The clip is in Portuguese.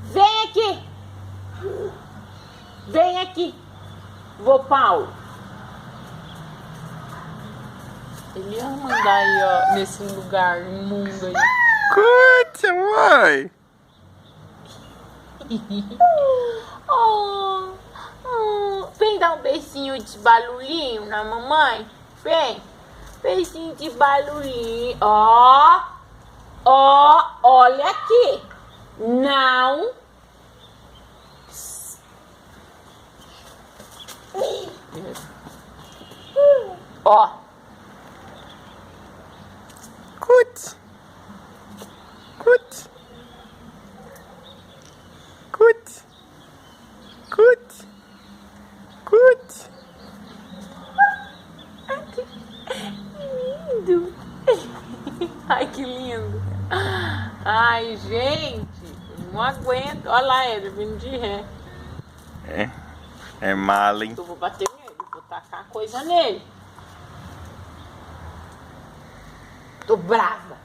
Vem aqui. Vem aqui. Vô Paulo. Ele ama andar aí, ó, nesse lugar imundo aí. Curte, mãe. Oh, oh. Vem dar um beijinho de barulhinho na mamãe. Vem. Beijinho de barulhinho. Ó. Ó. Olha aqui. Não. Ó. Curte. Curte. Curte. Curte. Curte. Lindo. Ai, que lindo. Ai, gente. Não aguento. Olha lá, ele vindo de ré. É mala, hein? Eu vou bater nele. Vou tacar coisa nele. Tô brava.